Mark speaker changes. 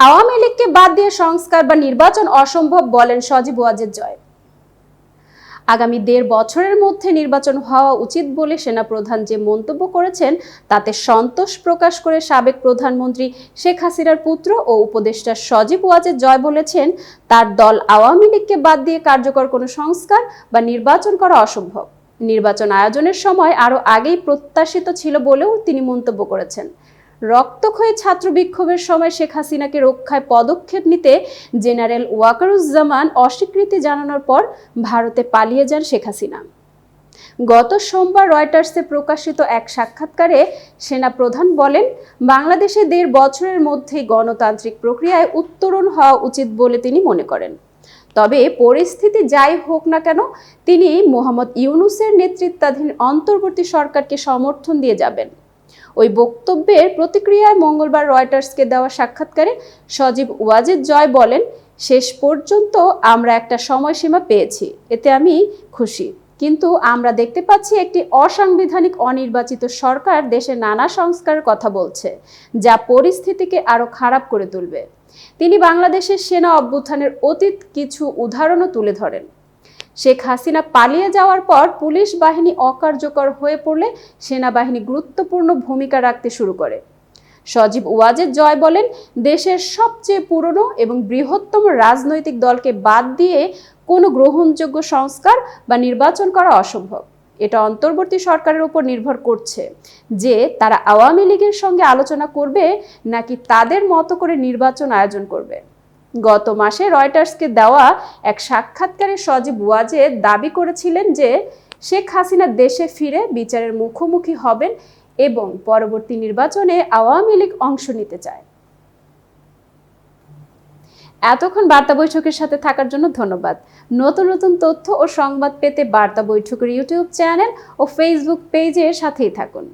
Speaker 1: আওয়ামী লীগকে বাদ দিয়ে সংস্কার বা নির্বাচন অসম্ভব বলেন সজীব ওয়াজেদ জয়। আগামী ১.৫ বছরের মধ্যে নির্বাচন হওয়া উচিত বলে সেনাপ্রধান যে মন্তব্য করেছেন তাতে সন্তোষ প্রকাশ করে সাবেক প্রধানমন্ত্রী শেখ হাসিনার পুত্র ও উপদেষ্টা সজীব ওয়াজেদ জয় বলেছেন, তার দল আওয়ামী লীগকে বাদ দিয়ে কার্যকর কোনো সংস্কার বা নির্বাচন করা অসম্ভব। নির্বাচন আয়োজনের সময় আরও আগেই প্রত্যাশিত ছিল বলেও তিনি মন্তব্য করেছেন। রক্তক্ষয়ী ছাত্র বিক্ষোভের সময় শেখ হাসিনাকে রক্ষায় পদক্ষেপ নিতে জেনারেল ওয়াকারুজ্জামান অস্বীকৃতি জানানোর পর ভারতে পালিয়ে যান শেখ হাসিনা। গত সোমবার রয়টার্সে প্রকাশিত এক সাক্ষাৎকারে সেনাপ্রধান বলেন, বাংলাদেশে ১.৫ বছরের মধ্যেই গণতান্ত্রিক প্রক্রিয়ায় উত্তরণ হওয়া উচিত বলে তিনি মনে করেন। তবে পরিস্থিতি যাই হোক না কেন তিনি মোহাম্মদ ইউনূসের নেতৃত্বাধীন অন্তর্বর্তী সরকারকে সমর্থন দিয়ে যাবেন। ওই বক্তব্যের প্রতিক্রিয়ায় মঙ্গলবার রয়টার্সকে দেওয়া সাক্ষাৎকারে সজীব ওয়াজেদ জয় বলেন, শেষ পর্যন্ত আমরা একটা সময়সীমা পেয়েছি, এতে আমি খুশি। কিন্তু আমরা দেখতে পাচ্ছি একটি অসাংবিধানিক অনির্বাচিত সরকার দেশে নানা সংস্কারের কথা বলছে, যা পরিস্থিতিকে আরো খারাপ করে তুলবে। তিনি বাংলাদেশের সেনা অভ্যুত্থানের অতীত কিছু উদাহরণও তুলে ধরেন। শেখ হাসিনা পালিয়ে যাওয়ার পর পুলিশ বাহিনী অকার্যকর হয়ে পড়লে সেনাবাহিনী গুরুত্বপূর্ণ ভূমিকা রাখতে শুরু করে। সজীব ওয়াজেদ জয় বলেন, দেশের সবচেয়ে পুরনো এবং বৃহত্তম রাজনৈতিক দলকে বাদ দিয়ে কোনো গ্রহণযোগ্য সংস্কার বা নির্বাচন করা অসম্ভব। এটা অন্তর্বর্তী সরকারের উপর নির্ভর করছে যে তারা আওয়ামী লীগের সঙ্গে আলোচনা করবে নাকি তাদের মতো করে নির্বাচন আয়োজন করবে। গত মাসে রয়টার্সকে দেওয়া এক সাক্ষাৎকারে সজীব ওয়াজেদ দাবি করেছিলেন যে শেখ হাসিনা দেশে ফিরে বিচারের মুখোমুখি হবেন এবং পরবর্তী নির্বাচনে আওয়ামী লীগ অংশ নিতে চায়। এতক্ষণ বার্তা বৈঠকের সাথে থাকার জন্য ধন্যবাদ। নতুন নতুন তথ্য ও সংবাদ পেতে বার্তা বৈঠকের ইউটিউব চ্যানেল ও ফেসবুক পেজের সাথেই থাকুন।